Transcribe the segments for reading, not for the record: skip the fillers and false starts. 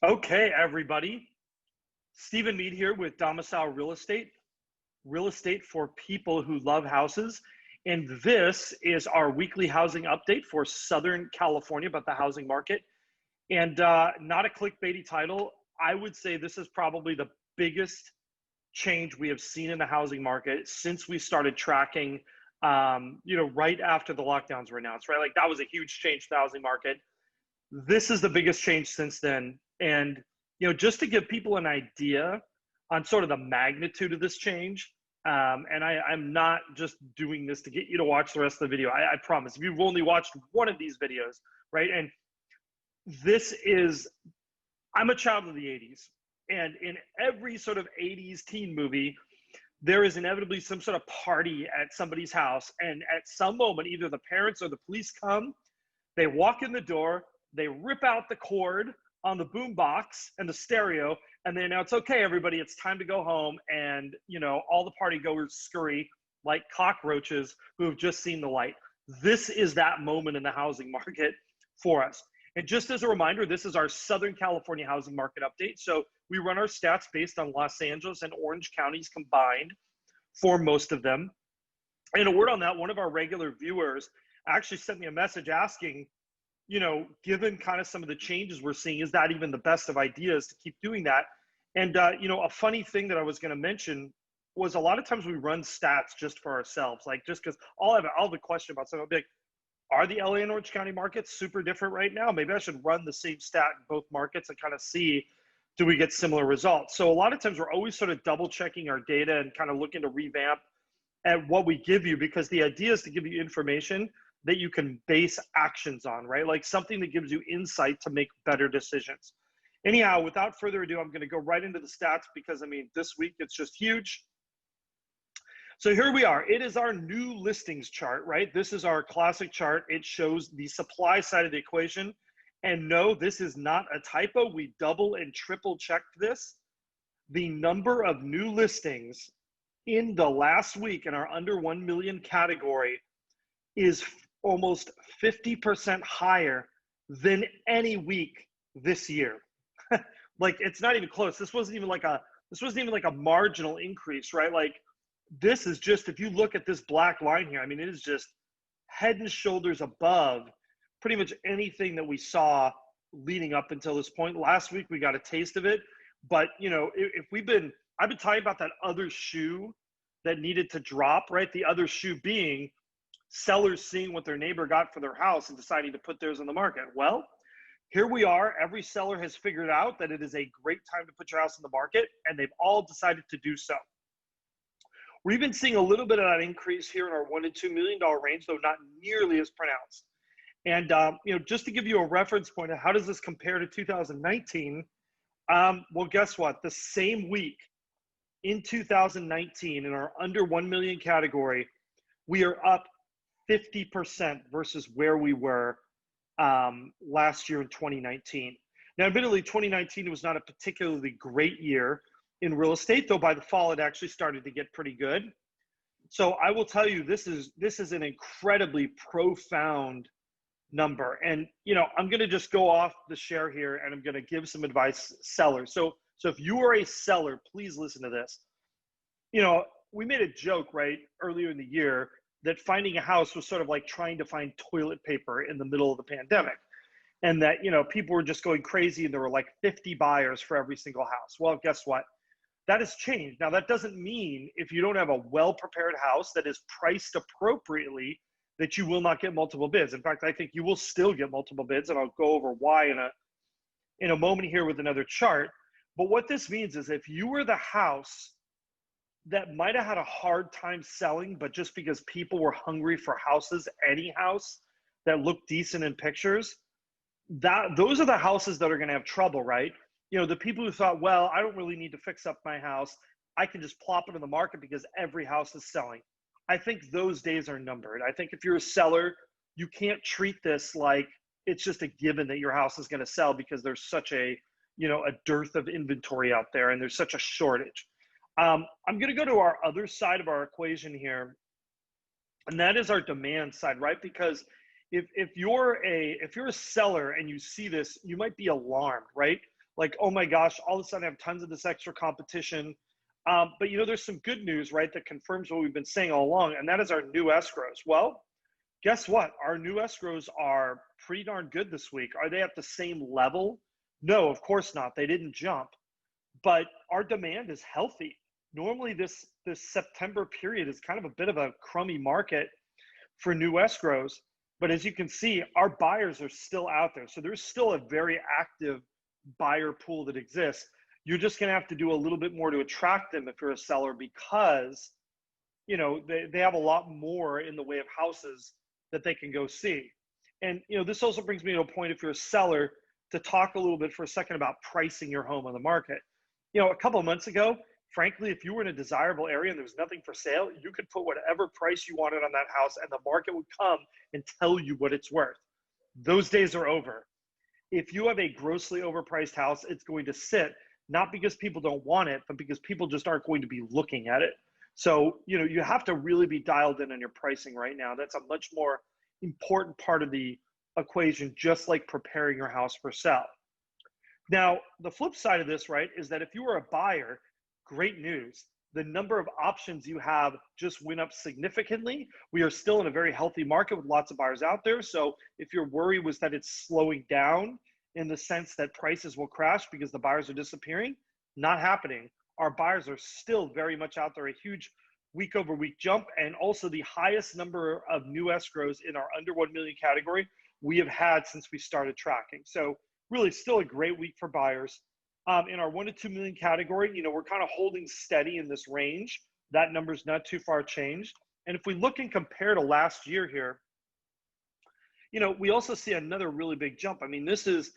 Okay, everybody. Stephen Mead here with Domicile real estate for people who love houses. And this is our weekly housing update for Southern California about the housing market. And not a clickbaity title. I would say this is probably the biggest change we have seen in the housing market since we started tracking, right after the lockdowns were announced, right? Like that was a huge change to the housing market. This is the biggest change since then. And, just to give people an idea on sort of the magnitude of this change, and I'm not just doing this to get you to watch the rest of the video. I promise. If you've only watched one of these videos, right? And I'm a child of the 80s. And in every sort of 80s teen movie, there is inevitably some sort of party at somebody's house. And at some moment, either the parents or the police come, they walk in the door, they rip out the cord on the boom box and the stereo, and they announce, okay, everybody, it's time to go home. And, all the party goers scurry like cockroaches who have just seen the light. This is that moment in the housing market for us. And just as a reminder, this is our Southern California housing market update. So we run our stats based on Los Angeles and Orange counties combined for most of them. And a word on that, one of our regular viewers actually sent me a message asking, given kind of some of the changes we're seeing, is that even the best of ideas to keep doing that? And, a funny thing that I was going to mention was a lot of times we run stats just for ourselves, like just because I'll have a question about something. I'll be like, are the LA and Orange County markets super different right now? Maybe I should run the same stat in both markets and kind of see, do we get similar results? So a lot of times we're always sort of double checking our data and kind of looking to revamp at what we give you, because the idea is to give you information that you can base actions on, right? Like something that gives you insight to make better decisions. Anyhow, without further ado, I'm going to go right into the stats because, this week it's just huge. So here we are. It is our new listings chart, right? This is our classic chart. It shows the supply side of the equation. And no, this is not a typo. We double and triple checked this. The number of new listings in the last week in our under 1 million category is almost 50% higher than any week this year. Like it's not even close. This wasn't even like a marginal increase, right? Like this is just, if you look at this black line here, it is just head and shoulders above pretty much anything that we saw leading up until this point. Last week we got a taste of it, but I've been talking about that other shoe that needed to drop, right? The other shoe being sellers seeing what their neighbor got for their house and deciding to put theirs on the market. Well, here we are. Every seller has figured out that it is a great time to put your house on the market, and they've all decided to do so. We're even seeing a little bit of that increase here in our $1 to $2 million range, though not nearly as pronounced. And just to give you a reference point of how does this compare to 2019, well, guess what? The same week in 2019 in our under 1 million category, we are up 50% versus where we were last year in 2019. Now, admittedly, 2019 was not a particularly great year in real estate, though by the fall it actually started to get pretty good. So I will tell you, this is an incredibly profound number. And I'm going to just go off the share here, and I'm going to give some advice sellers. So if you are a seller, please listen to this. We made a joke right earlier in the year that finding a house was sort of like trying to find toilet paper in the middle of the pandemic, and that people were just going crazy and there were like 50 buyers for every single house. Well, guess what? That has changed. Now, that doesn't mean if you don't have a well-prepared house that is priced appropriately that you will not get multiple bids. In fact, I think you will still get multiple bids, and I'll go over why in a moment here with another chart. But what this means is if you were the house that might have had a hard time selling, but just because people were hungry for houses, any house that looked decent in pictures, those are the houses that are going to have trouble, right? The people who thought, well, I don't really need to fix up my house. I can just plop it in the market because every house is selling. I think those days are numbered. I think if you're a seller, you can't treat this like it's just a given that your house is going to sell because there's such a dearth of inventory out there and there's such a shortage. I'm going to go to our other side of our equation here, and that is our demand side, right? Because if you're a seller and you see this, you might be alarmed, right? like, oh my gosh, all of a sudden I have tons of this extra competition. But there's some good news, right, that confirms what we've been saying all along, and that is our new escrows. Well, guess what? Our new escrows are pretty darn good this week. Are they at the same level? No, of course not. They didn't jump, but our demand is healthy. Normally, this September period is kind of a bit of a crummy market for new escrows, but as you can see, our buyers are still out there. So there's still a very active buyer pool that exists. You're just going to have to do a little bit more to attract them if you're a seller, because they have a lot more in the way of houses that they can go see. And this also brings me to a point, if you're a seller, to talk a little bit for a second about pricing your home on the market. A couple of months ago, frankly, if you were in a desirable area and there was nothing for sale, you could put whatever price you wanted on that house and the market would come and tell you what it's worth. Those days are over. If you have a grossly overpriced house, it's going to sit, not because people don't want it, but because people just aren't going to be looking at it. So, you have to really be dialed in on your pricing right now. That's a much more important part of the equation, just like preparing your house for sale. Now, the flip side of this, right, is that if you were a buyer, great news. The number of options you have just went up significantly. We are still in a very healthy market with lots of buyers out there. So if your worry was that it's slowing down in the sense that prices will crash because the buyers are disappearing, not happening. Our buyers are still very much out there, a huge week over week jump, and also the highest number of new escrows in our under 1 million category we have had since we started tracking. So really still a great week for buyers. In our 1 to 2 million category, we're kind of holding steady in this range. That number's not too far changed. And if we look and compare to last year here, we also see another really big jump. I mean, this is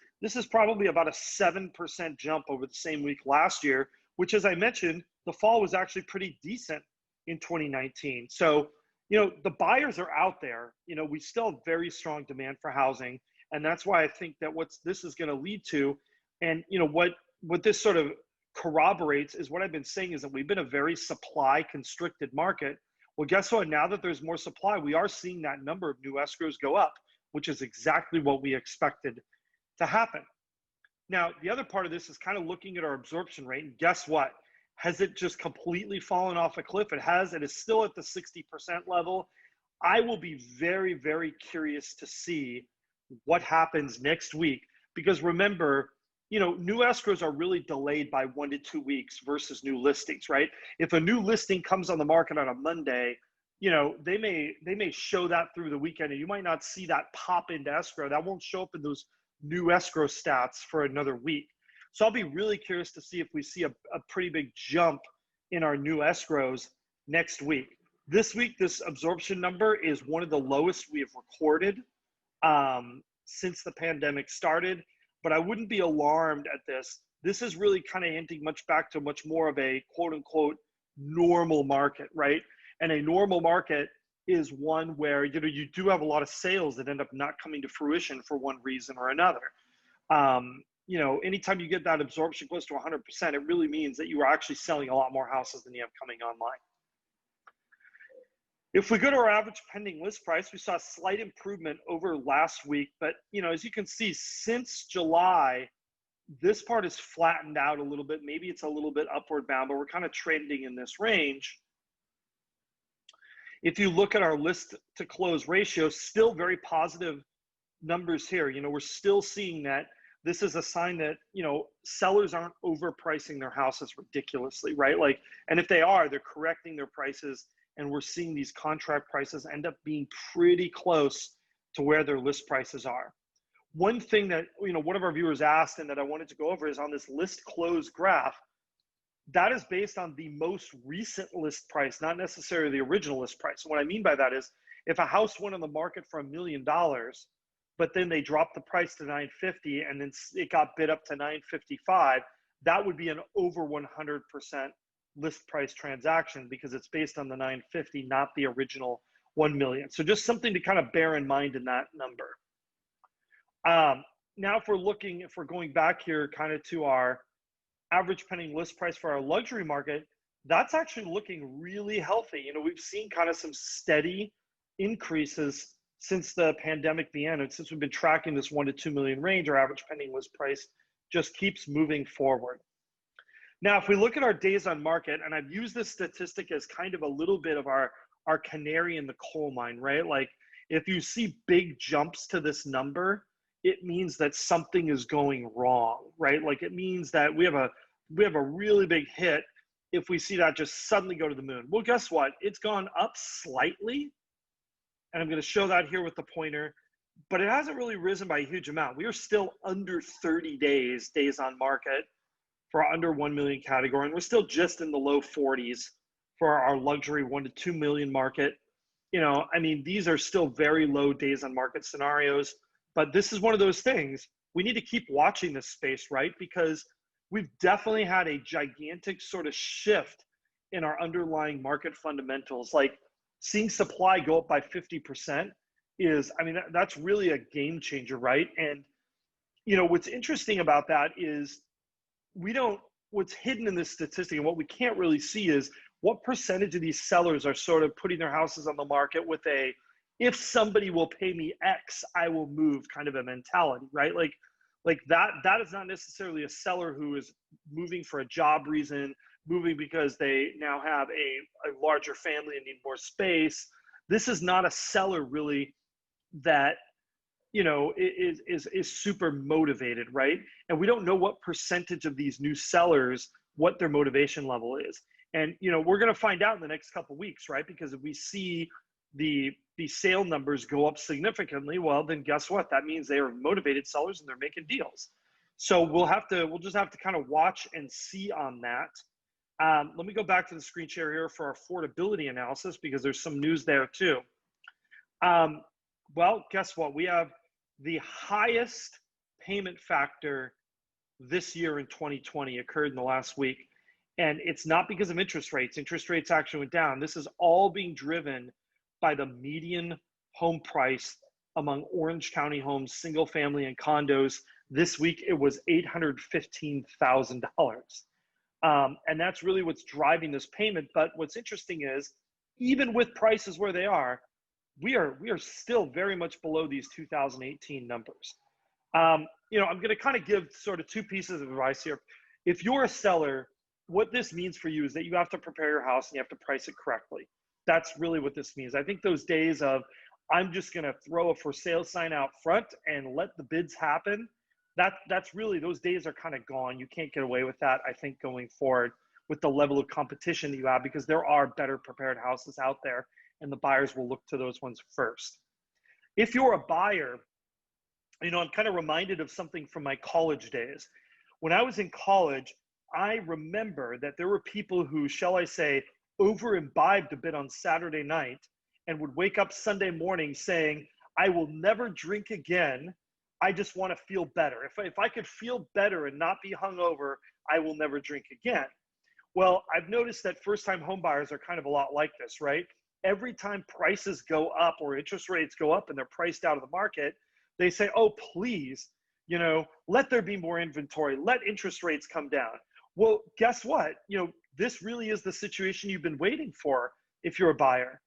probably about a 7% jump over the same week last year, which, as I mentioned, the fall was actually pretty decent in 2019. So, the buyers are out there. We still have very strong demand for housing. And that's why I think that this is going to lead to, and what this sort of corroborates is what I've been saying, is that we've been a very supply constricted market. Well, guess what? Now that there's more supply, we are seeing that number of new escrows go up, which is exactly what we expected to happen. Now, the other part of this is kind of looking at our absorption rate, and guess what? Has it just completely fallen off a cliff? It has. It is still at the 60% level. I will be very, very curious to see what happens next week, because remember, new escrows are really delayed by 1 to 2 weeks versus new listings, right? If a new listing comes on the market on a Monday, they may show that through the weekend, and you might not see that pop into escrow. That won't show up in those new escrow stats for another week. So I'll be really curious to see if we see a pretty big jump in our new escrows next week. This week, this absorption number is one of the lowest we have recorded since the pandemic started, but I wouldn't be alarmed at this. This is really kind of hinting much back to much more of a quote unquote normal market, right? And a normal market is one where, you do have a lot of sales that end up not coming to fruition for one reason or another. Anytime you get that absorption close to 100%, it really means that you are actually selling a lot more houses than you have coming online. If we go to our average pending list price, we saw a slight improvement over last week, but as you can see, since July, this part is flattened out a little bit. Maybe it's a little bit upward bound, but we're kind of trending in this range. If you look at our list to close ratio, still very positive numbers here. We're still seeing that. This is a sign that, sellers aren't overpricing their houses ridiculously, right? And if they are, they're correcting their prices, and we're seeing these contract prices end up being pretty close to where their list prices are. One thing that, one of our viewers asked and that I wanted to go over is on this list close graph, that is based on the most recent list price, not necessarily the original list price. So what I mean by that is, if a house went on the market for $1 million, but then they dropped the price to $950 and then it got bid up to $955, that would be an over 100% list price transaction, because it's based on the $950, not the original $1 million. So just something to kind of bear in mind in that number. Now if we're going back here kind of to our average pending list price for our luxury market, that's actually looking really healthy. We've seen kind of some steady increases since the pandemic began, and since we've been tracking this 1 to 2 million range, our average pending list price just keeps moving forward. Now, if we look at our days on market, and I've used this statistic as kind of a little bit of our canary in the coal mine, right? Like if you see big jumps to this number, it means that something is going wrong, right? Like it means that we have a really big hit if we see that just suddenly go to the moon. Well, guess what? It's gone up slightly, and I'm going to show that here with the pointer, but it hasn't really risen by a huge amount. We are still under 30 days on market for our under 1 million category, and we're still just in the low 40s for our luxury 1 to 2 million market. You know, I mean, these are still very low days on market scenarios, but this is one of those things we need to keep watching this space, right? Because we've definitely had a gigantic sort of shift in our underlying market fundamentals. Like seeing supply go up by 50% is, I mean, that's really a game changer, right? And, you know, what's interesting about that is what's hidden in this statistic and what we can't really see is what percentage of these sellers are sort of putting their houses on the market with a, if somebody will pay me X, I will move kind of a mentality, right? Like that is not necessarily a seller who is moving for a job reason, moving because they now have a larger family and need more space. This is not a seller really that, you know, is super motivated, right? And we don't know what percentage of these new sellers, what their motivation level is. And, you know, we're going to find out in the next couple of weeks, right? Because if we see the sale numbers go up significantly, well, then guess what? That means they are motivated sellers and they're making deals. So we'll just have to kind of watch and see on that. Let me go back to the screen share here for our affordability analysis because there's some news there too. Well, guess what? We have the highest payment factor this year in 2020 occurred in the last week. And it's not because of interest rates. Interest rates actually went down. This is all being driven by the median home price among Orange County homes, single family and condos. This week, it was $815,000. And that's really what's driving this payment. But what's interesting is, even with prices where they are, we are still very much below these 2018 numbers. You know, I'm going to kind of give sort of two pieces of advice here. If you're a seller, what this means for you is that you have to prepare your house and you have to price it correctly. That's really what this means. I think those days of, I'm just going to throw a for sale sign out front and let the bids happen, that's really, those days are kind of gone. You can't get away with that, I think, going forward with the level of competition that you have, because there are better prepared houses out there and the buyers will look to those ones first. If you're a buyer, you know, I'm kind of reminded of something from my college days. When I was in college, I remember that there were people who, shall I say, over imbibed a bit on Saturday night and would wake up Sunday morning saying, I will never drink again. I just want to feel better. If I could feel better and not be hungover, I will never drink again. Well, I've noticed that first-time home buyers are kind of a lot like this, right? Every time prices go up or interest rates go up and they're priced out of the market, they say, oh, please, you know, let there be more inventory. Let interest rates come down. Well, guess what? You know, this really is the situation you've been waiting for if you're a buyer.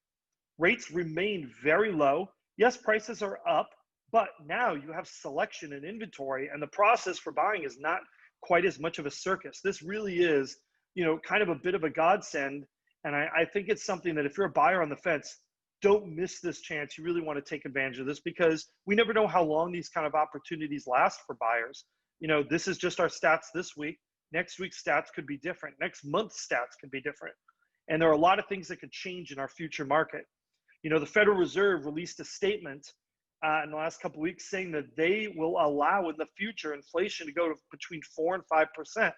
Rates remain very low. Yes, prices are up, but now you have selection and inventory, and the process for buying is not quite as much of a circus. This really is, you know, kind of a bit of a godsend. And I think it's something that if you're a buyer on the fence, don't miss this chance. You really want to take advantage of this, because we never know how long these kind of opportunities last for buyers. You know, this is just our stats this week. Next week's stats could be different. Next month's stats could be different. And there are a lot of things that could change in our future market. You know, the Federal Reserve released a statement in the last couple of weeks saying that they will allow in the future inflation to go to between 4 and 5%.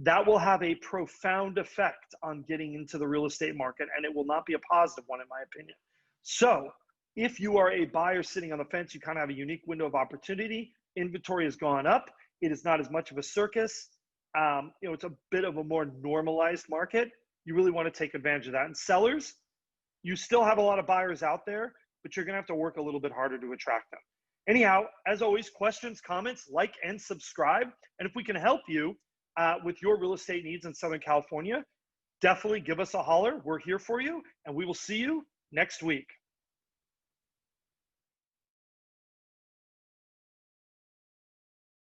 That will have a profound effect on getting into the real estate market, and it will not be a positive one, in my opinion. So if you are a buyer sitting on the fence, you kind of have a unique window of opportunity. Inventory has gone up. It is not as much of a circus. You know, it's a bit of a more normalized market. You really want to take advantage of that. And sellers, you still have a lot of buyers out there, but you're going to have to work a little bit harder to attract them. Anyhow, as always, questions, comments, like, and subscribe. And if we can help you with your real estate needs in Southern California, definitely give us a holler. We're here for you, and we will see you next week.